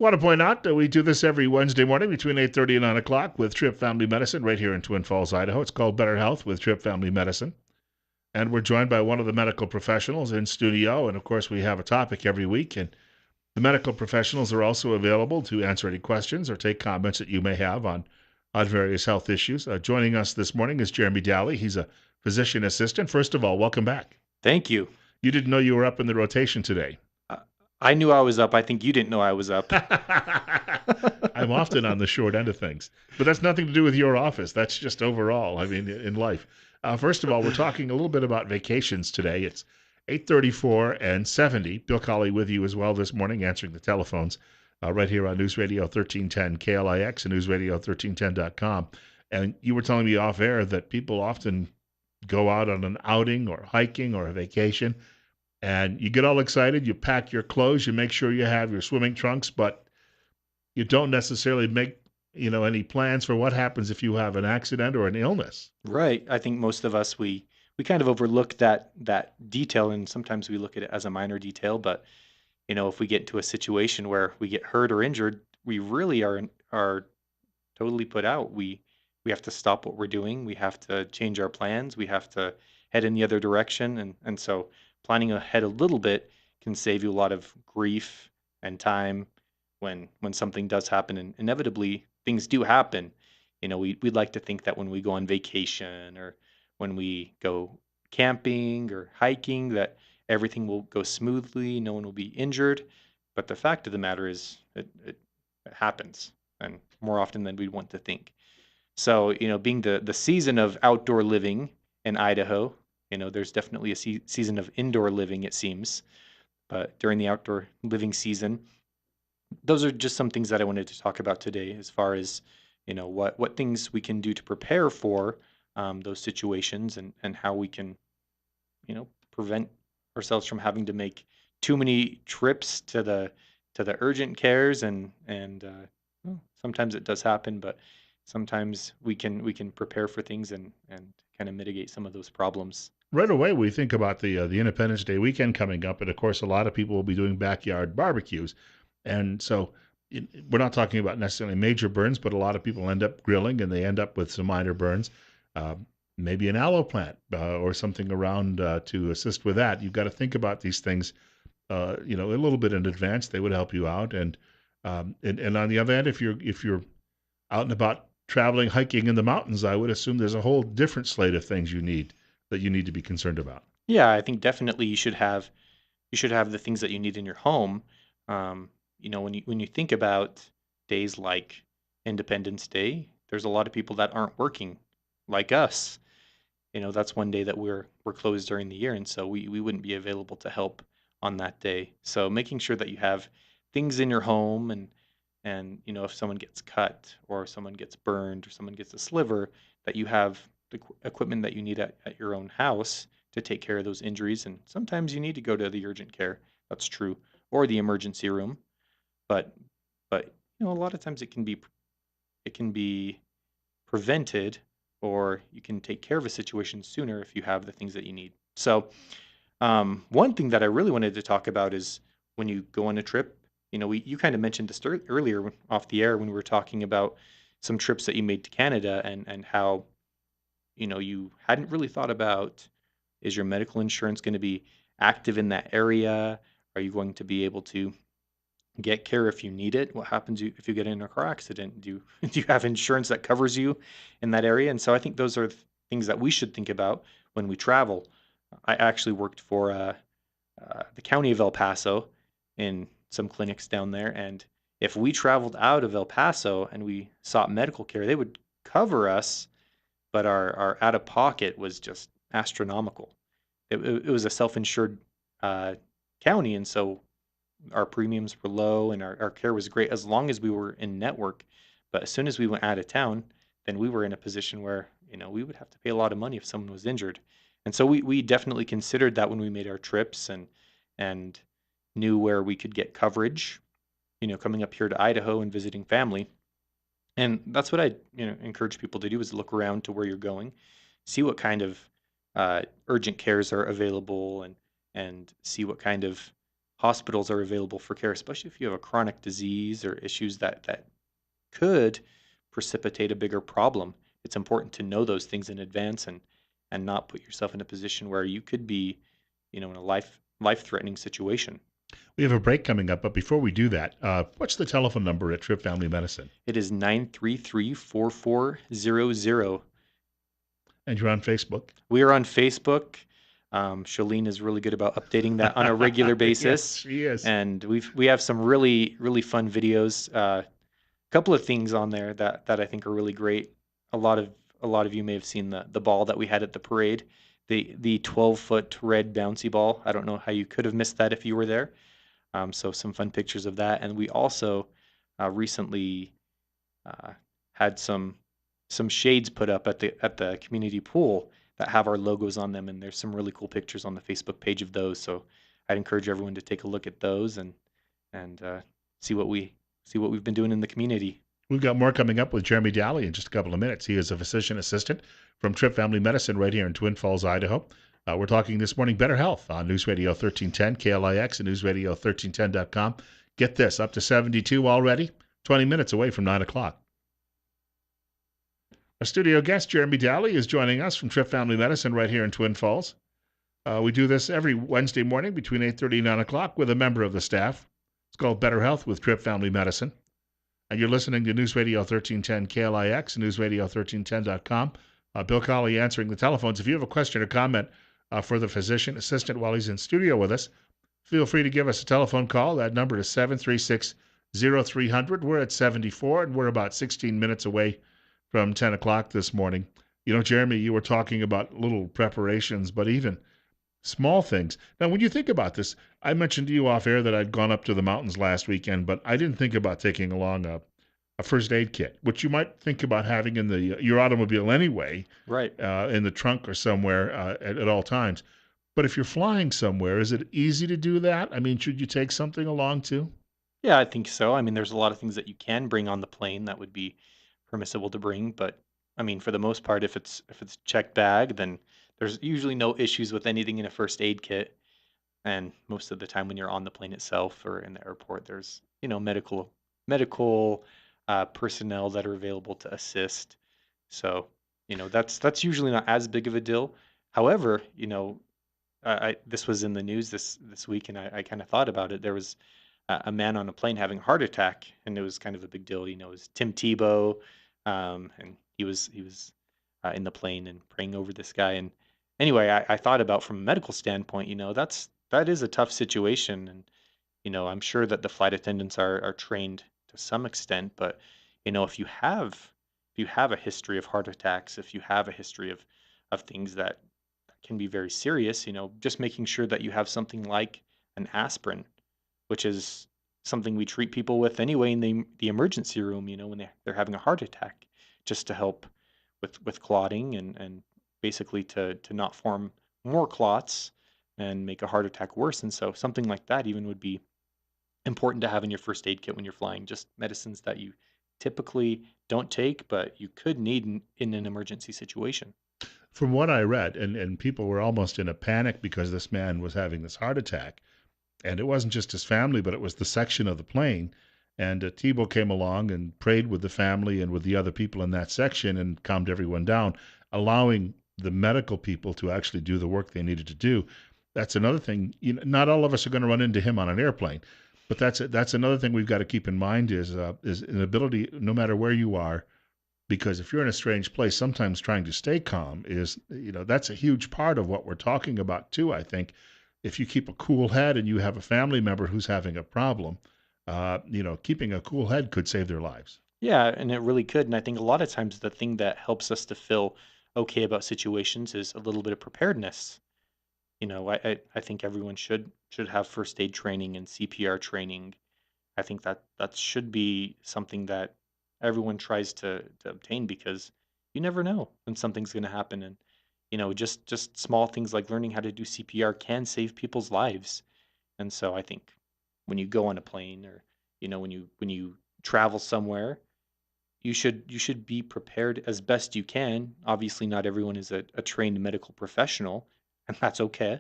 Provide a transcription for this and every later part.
Want to point out that we do this every Wednesday morning between 8:30 and 9 o'clock with Trip Family Medicine right here in Twin Falls, Idaho. It's called Better Health with Trip Family Medicine. And we're joined by one of the medical professionals in studio. And of course, we have a topic every week. And the medical professionals are also available to answer any questions or take comments that you may have on various health issues. Joining us this morning is Jeremy Dalley. He's a physician assistant. First of all, welcome back. Thank you. You didn't know you were up in the rotation today. Uh, I knew I was up. I think you didn't know I was up. I'm often on the short end of things, but that's nothing to do with your office. That's just overall. I mean, in life. First of all, we're talking a little bit about vacations today. It's 8:34 and 70. Bill Colley with you as well this morning, answering the telephones right here on News Radio 1310 KLIX and newsradio1310.com. And you were telling me off air that people often go out on an outing or hiking or a vacation, and you get all excited. You pack your clothes. You make sure you have your swimming trunks, but you don't necessarily make any plans for what happens if you have an accident or an illness. Right. I think most of us we kind of overlook that detail, and sometimes we look at it as a minor detail, but if we get into a situation where we get hurt or injured, we really are totally put out. We have to stop what we're doing. We have to change our plans. We have to head in the other direction, and so planning ahead a little bit can save you a lot of grief and time when something does happen, and inevitably things do happen. We'd like to think that when we go on vacation or when we go camping or hiking that everything will go smoothly, no one will be injured. But the fact of the matter is it happens, and more often than we'd want to think. So, being the season of outdoor living in Idaho, there's definitely a season of indoor living, it seems. But during the outdoor living season, those are just some things that I wanted to talk about today, as far as what things we can do to prepare for those situations, and how we can prevent ourselves from having to make too many trips to the urgent cares, and well, sometimes it does happen, but sometimes we can prepare for things and kind of mitigate some of those problems. Right away, we think about the Independence Day weekend coming up, and of course, a lot of people will be doing backyard barbecues, and so we're not talking about necessarily major burns, but a lot of people end up grilling, and they end up with some minor burns. Uh, Maybe an aloe plant or something around to assist with that. You've got to think about these things, a little bit in advance. They would help you out, and on the other hand, if you're out and about traveling, hiking in the mountains, I would assume there's a whole different slate of things you need to be concerned about. Yeah, I think definitely you should have the things that you need in your home. When you think about days like Independence Day, there's a lot of people that aren't working, like us. That's one day that we're closed during the year, and so we wouldn't be available to help on that day. So making sure that you have things in your home, and if someone gets cut or someone gets burned or someone gets a sliver, that you have the equipment that you need at your own house to take care of those injuries. And sometimes you need to go to the urgent care. That's true, or the emergency room. But but a lot of times it can be prevented, or you can take care of a situation sooner if you have the things that you need. So, one thing that I really wanted to talk about is when you go on a trip. You kind of mentioned this earlier off the air when we were talking about some trips that you made to Canada, and how you hadn't really thought about, is your medical insurance going to be active in that area? Are you going to be able to get care if you need it? What happens if you get in a car accident? Do you do you have insurance that covers you in that area? And so I think those are things that we should think about when we travel. I actually worked for the county of El Paso in some clinics down there, and if we traveled out of El Paso and we sought medical care, they would cover us, but our out of pocket was just astronomical. It was a self-insured uh, county, and so our premiums were low, and our care was great as long as we were in network. But as soon as we went out of town, then we were in a position where we would have to pay a lot of money if someone was injured. And so we definitely considered that when we made our trips, and knew where we could get coverage, coming up here to Idaho and visiting family. And that's what I encourage people to do, is look around to where you're going, see what kind of urgent cares are available, and see what kind of hospitals are available for care, especially if you have a chronic disease or issues that could precipitate a bigger problem. It's important to know those things in advance and not put yourself in a position where you could be, in a life-threatening situation. We have a break coming up, but before we do that, what's the telephone number at Trip Family Medicine? It is 933-4400. And you're on Facebook? We are on Facebook. Shalene is really good about updating that on a regular Yes, basis, she is. and we have some really really fun videos. Couple of things on there that I think are really great. A lot of a lot of you may have seen the ball that we had at the parade, the 12-foot red bouncy ball. I don't know how you could have missed that if you were there. So some fun pictures of that, and we also recently uh, had some shades put up at the community pool that have our logos on them, and there's some really cool pictures on the Facebook page of those. So I'd encourage everyone to take a look at those and see what we've been doing in the community. We've got more coming up with Jeremy Dalley in just a couple of minutes. He is a physician assistant from Trip Family Medicine right here in Twin Falls, Idaho. We're talking this morning better health on News Radio 1310, KLIX, and newsradio1310.com. Get this, up to 72 already, 20 minutes away from 9 o'clock. Our studio guest, Jeremy Dalley, is joining us from Trip Family Medicine right here in Twin Falls. We do this every Wednesday morning between 8:30 and 9 o'clock with a member of the staff. It's called Better Health with Trip Family Medicine. And you're listening to News Radio 1310 KLIX and newsradio1310.com. Bill Colley answering the telephones. If you have a question or comment for the physician assistant while he's in studio with us, feel free to give us a telephone call. That number is 736-0300. We're at 74, and we're about 16 minutes away from 10 o'clock this morning. You know, Jeremy, you were talking about little preparations, but even small things. Now, when you think about this, I mentioned to you off air that I'd gone up to the mountains last weekend, but I didn't think about taking along a first aid kit, which you might think about having in your automobile anyway, Right. in the trunk or somewhere at all times. But if you're flying somewhere, is it easy to do that? I mean, should you take something along too? Yeah, I think so. I mean, there's a lot of things that you can bring on the plane that would be permissible to bring, but I mean, for the most part, if it's checked bag, then there's usually no issues with anything in a first aid kit. And most of the time when you're on the plane itself or in the airport, there's, medical personnel that are available to assist. So, that's usually not as big of a deal. However, this was in the news this week, and I kind of thought about it. There was a man on a plane having a heart attack, and it was kind of a big deal. It was Tim Tebow, and he was in the plane and praying over this guy. And anyway, I thought about from a medical standpoint, that is a tough situation, and I'm sure that the flight attendants are trained to some extent, but if you have a history of heart attacks, if you have a history of things that can be very serious, just making sure that you have something like an aspirin, which is something we treat people with anyway in the emergency room, when they're having a heart attack, just to help with clotting and basically to not form more clots and make a heart attack worse. And so something like that even would be important to have in your first aid kit when you're flying, just medicines that you typically don't take, but you could need in an emergency situation. From what I read, and people were almost in a panic because this man was having this heart attack. And it wasn't just his family, but it was the section of the plane. And Tebow came along and prayed with the family and with the other people in that section and calmed everyone down, allowing the medical people to actually do the work they needed to do. That's another thing. Not all of us are going to run into him on an airplane, but that's another thing we've got to keep in mind is an ability, no matter where you are, because if you're in a strange place, sometimes trying to stay calm is, that's a huge part of what we're talking about too, I think. If you keep a cool head and you have a family member who's having a problem, keeping a cool head could save their lives. Yeah, and it really could. And I think a lot of times the thing that helps us to feel okay about situations is a little bit of preparedness. I think everyone should have first aid training and CPR training. I think that should be something that everyone tries to obtain, because you never know when something's going to happen. And just small things like learning how to do CPR can save people's lives. And so I think when you go on a plane, or when you travel somewhere, you should be prepared as best you can. Obviously, not everyone is a trained medical professional, and that's okay.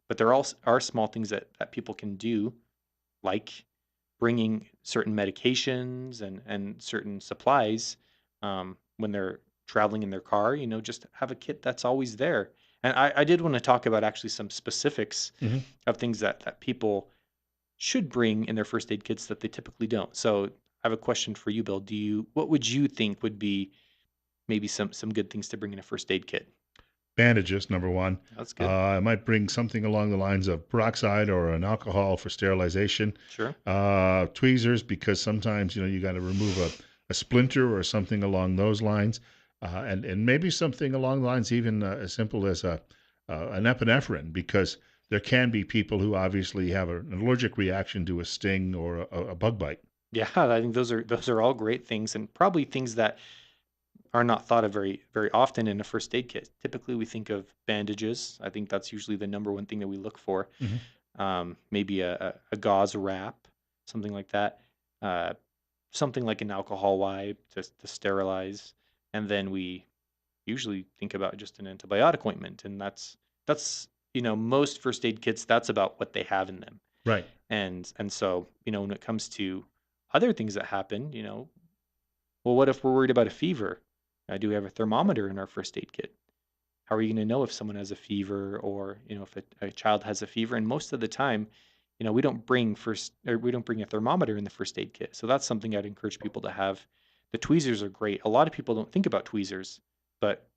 But there are small things that people can do like bringing certain medications and certain supplies when they're traveling in their car. Just have a kit that's always there. And I did want to talk about actually some specifics Hmm. of things that people should bring in their first aid kits that they typically don't. So I have a question for you, Bill. What would you think would be maybe some good things to bring in a first aid kit? Bandages, number one. That's good. I might bring something along the lines of peroxide or an alcohol for sterilization. Sure. Tweezers, because sometimes you got to remove a splinter or something along those lines, and maybe something along the lines even as simple as an epinephrine, because there can be people who obviously have an allergic reaction to a sting or a bug bite. Yeah, I think those are all great things and probably things that are not thought of very often in a first aid kit. Typically, we think of bandages. I think that's usually the number one thing that we look for. Hmm. Maybe a gauze wrap, something like that. Uh, Something like an alcohol wipe to sterilize, and then we usually think about just an antibiotic ointment, and that's most first aid kits. That's about what they have in them, Right. and so when it comes to other things that happen, well, what if we're worried about a fever? Do we have a thermometer in our first aid kit? How are you going to know if someone has a fever or, if a child has a fever? And most of the time, we don't bring a thermometer in the first aid kit. So that's something I'd encourage people to have. The tweezers are great. A lot of people don't think about tweezers, but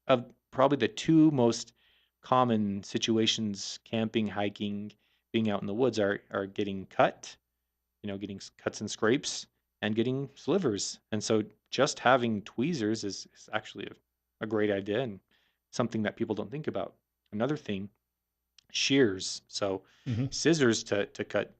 of probably the two most common situations camping, hiking, being out in the woods are getting cut, getting cuts and scrapes and getting slivers. And so just having tweezers is actually a great idea and something that people don't think about. Another thing, shears. So Hmm. scissors to cut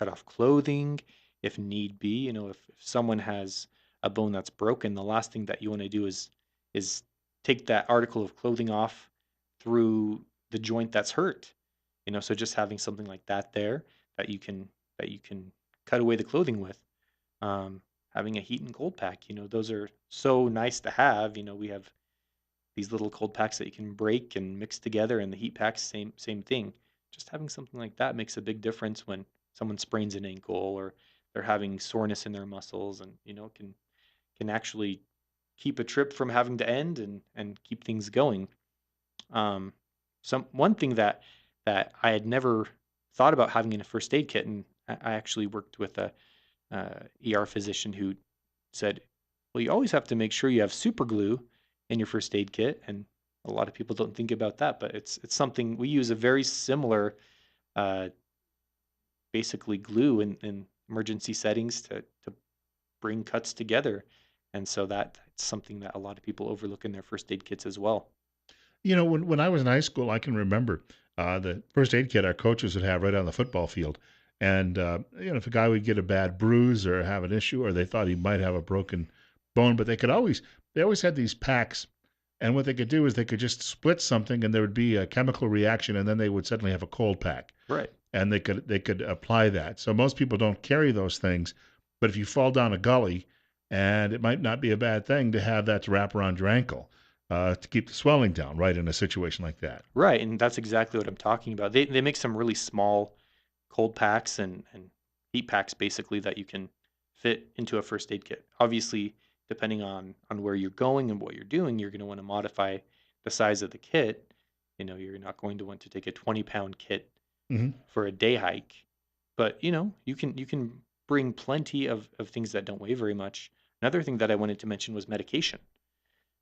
off clothing if need be. If someone has a bone that's broken, the last thing that you want to do is take that article of clothing off through the joint that's hurt. So just having something like that there that you can cut away the clothing with. Um, Having a heat and cold pack, those are so nice to have. We have these little cold packs that you can break and mix together, and the heat packs, same thing. Just having something like that makes a big difference when someone sprains an ankle or they're having soreness in their muscles, and can actually keep a trip from having to end and keep things going. Um, some one thing that I had never thought about having in a first aid kit, and I actually worked with a ER physician who said, "Well, you always have to make sure you have super glue in your first aid kit." And a lot of people don't think about that, but it's something we use a very similar, uh, basically glue in emergency settings to bring cuts together, and so that's something that a lot of people overlook in their first aid kits as well. When I was in high school, I can remember the first aid kit our coaches would have right on the football field. And, if a guy would get a bad bruise or have an issue, or they thought he might have a broken bone, but they always had these packs. And what they could do is they could just split something and there would be a chemical reaction, and then they would suddenly have a cold pack. Right. And they could apply that. So most people don't carry those things. But if you fall down a gully, and it might not be a bad thing to have that to wrap around your ankle to keep the swelling down, right, in a situation like that. Right, and that's exactly what I'm talking about. They make some really small cold packs and heat packs basically that you can fit into a first aid kit. Obviously, depending on where you're going and what you're doing, you're going to want to modify the size of the kit. You're not going to want to take a 20-pound kit Hmm. for a day hike, but you can bring plenty of things that don't weigh very much. Another thing that I wanted to mention was medication.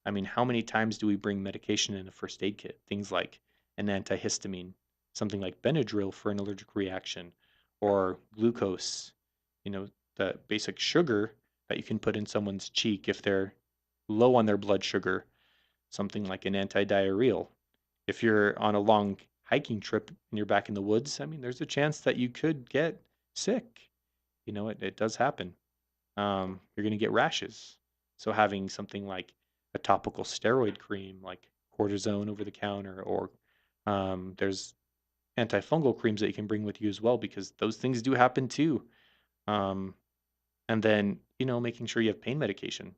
I mean, how many times do we bring medication in a first aid kit? Things like an antihistamine, something like Benadryl for an allergic reaction, or glucose, the basic sugar that you can put in someone's cheek if they're low on their blood sugar, something like an antidiarrheal. If you're on a long hiking trip and you're back in the woods, I mean, there's a chance that you could get sick. It does happen. You're going to get rashes. So having something like a topical steroid cream, like cortisone over the counter, or there's antifungal creams that you can bring with you as well, because those things do happen too. Um, and then making sure you have pain medication,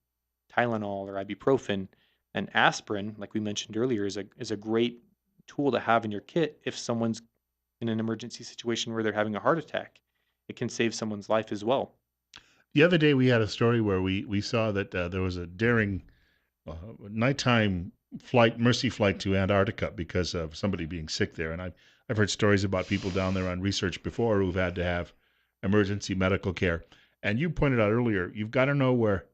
Tylenol or ibuprofen, and aspirin, like we mentioned earlier, is a great tool to have in your kit if someone's in an emergency situation where they're having a heart attack. it can save someone's life as well. The other day we had a story where we saw that there was a daring nighttime flight, mercy flight to Antarctica because of somebody being sick there. And I've heard stories about people down there on research before who've had to have emergency medical care. And you pointed out earlier, you've got to know where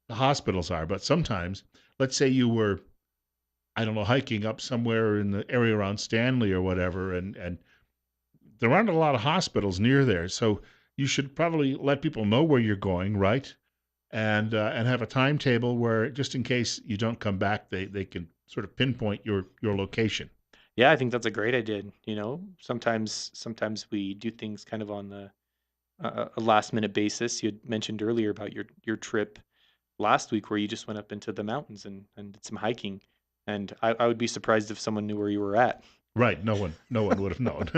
the hospitals are. But sometimes, let's say you were, I don't know, hiking up somewhere in the area around Stanley or whatever, and there aren't a lot of hospitals near there. So you should probably let people know where you're going, right? And have a timetable where just in case you don't come back, they can sort of pinpoint your location. Yeah, I think that's a great idea. Sometimes we do things kind of on a last minute basis. You had mentioned earlier about your trip last week where you just went up into the mountains and did some hiking. And I would be surprised if someone knew where you were at. Right. No one would have known.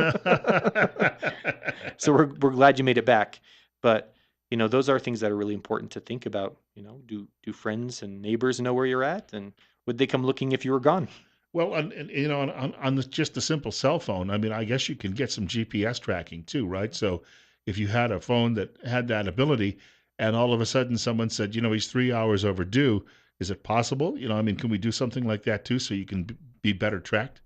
So we're glad you made it back. But those are things that are really important to think about. Do friends and neighbors know where you're at, and would they come looking if you were gone? Well, on just the simple cell phone, I mean, I guess you can get some GPS tracking too, right? So if you had a phone that had that ability, and all of a sudden someone said, he's 3 hours overdue, is it possible? I mean, can we do something like that too, so you can be better tracked?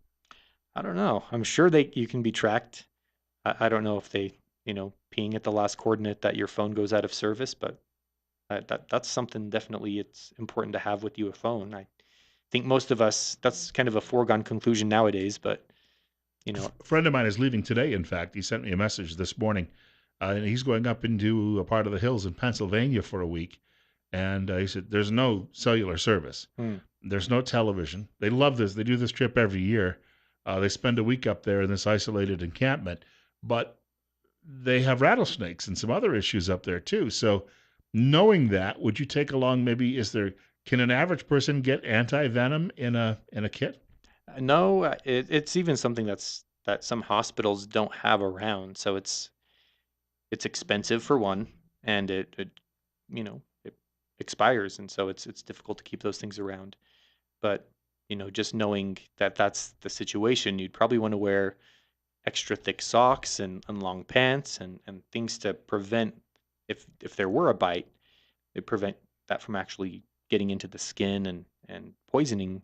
I don't know. I'm sure you can be tracked. I don't know if they, peeing at the last coordinate that your phone goes out of service, but that's something definitely it's important to have with you a phone. I think most of us that's kind of a foregone conclusion nowadays, but you know, A friend of mine is leaving today. In fact, he sent me a message this morning, and he's going up into a part of the hills in Pennsylvania for a week. And he said, "There's no cellular service. hmm, There's no television. They love this. They do this trip every year. They spend a week up there in this isolated encampment, but they have rattlesnakes and some other issues up there too. So, knowing that, would you take along maybe? Can an average person get anti venom in a kit? no, it's even something that some hospitals don't have around, so it's expensive for one, and it expires, and so it's difficult to keep those things around. But just knowing that that's the situation, you'd probably want to wear extra thick socks and long pants and things to prevent if there were a bite, they prevent that from actually getting into the skin and poisoning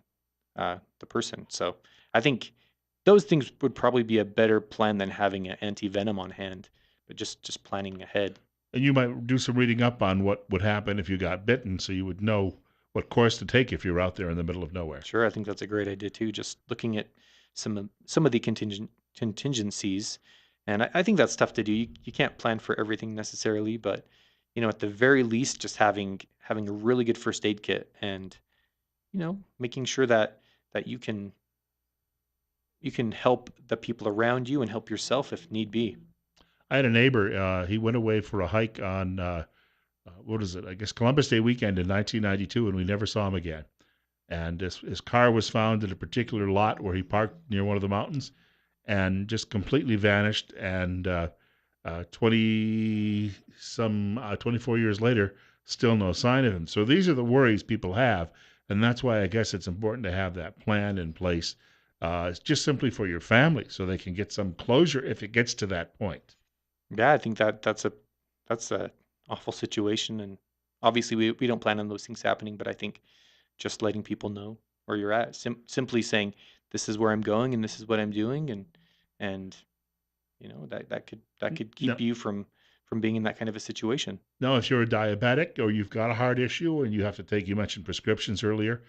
the person. So I think those things would probably be a better plan than having an anti venom on hand, but just planning ahead. And you might do some reading up on what would happen if you got bitten, so you would know what course to take if you're out there in the middle of nowhere. Sure, I think that's a great idea too. Just looking at some of the contingencies, and I think that's tough to do. You can't plan for everything necessarily, but at the very least, just having a really good first aid kit, and making sure that you can help the people around you and help yourself if need be. I had a neighbor. He went away for a hike on what is it? I guess Columbus Day weekend in 1992, and we never saw him again. And his car was found in a particular lot where he parked near one of the mountains, and just completely vanished. And 24 years later, still no sign of him. So these are the worries people have, and that's why I guess it's important to have that plan in place. It's just simply for your family, so they can get some closure if it gets to that point. Yeah, I think that's a awful situation, and obviously we don't plan on those things happening. But I think just letting people know where you're at, simply saying this is where I'm going and this is what I'm doing, and that could keep No, you from being in that kind of a situation. Now, if you're a diabetic or you've got a heart issue and you have to take, you mentioned prescriptions earlier,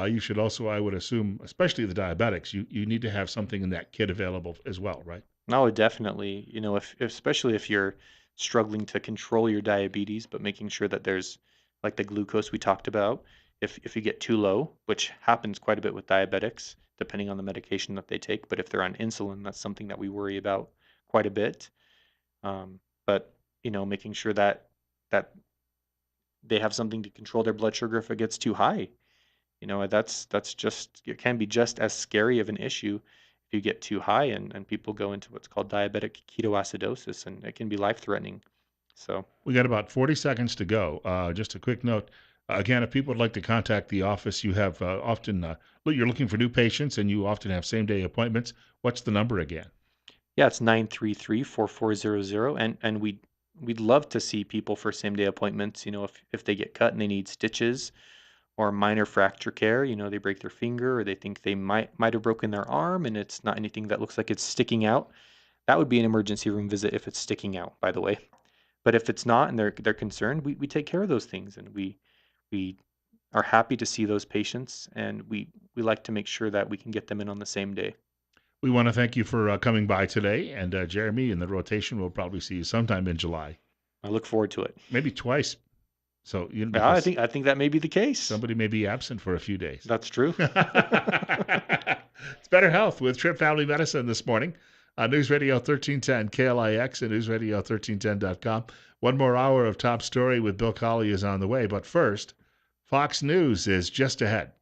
you should also, I would assume, especially the diabetics, you need to have something in that kit available as well, right? No, definitely. Especially if you're struggling to control your diabetes, but making sure that there's like the glucose we talked about. If you get too low, which happens quite a bit with diabetics, depending on the medication that they take, but if they're on insulin, that's something that we worry about quite a bit. But making sure that they have something to control their blood sugar if it gets too high. That's just it can be just as scary of an issue if you get too high and people go into what's called diabetic ketoacidosis, and it can be life threatening. So We got about 40 seconds to go. Just a quick note. Again, if people would like to contact the office, you have often, you're looking for new patients and you often have same day appointments. What's the number again? yeah, it's 933-4400, and we We'd love to see people for same-day appointments, if they get cut and they need stitches or minor fracture care, they break their finger or they think they might have broken their arm and it's not anything that looks like it's sticking out. That would be an emergency room visit if it's sticking out, by the way. But if it's not and they're concerned, we take care of those things and we are happy to see those patients and we like to make sure that we can get them in on the same day. We want to thank you for coming by today. And Jeremy, in the rotation, we'll probably see you sometime in July, I look forward to it. maybe twice. So, Yeah, I because think I think that may be the case. somebody may be absent for a few days. That's true. It's Better Health with Trip Family Medicine this morning on News Radio 1310 KLIX and newsradio1310.com. One more hour of Top Story with Bill Colley is on the way. But first, Fox News is just ahead.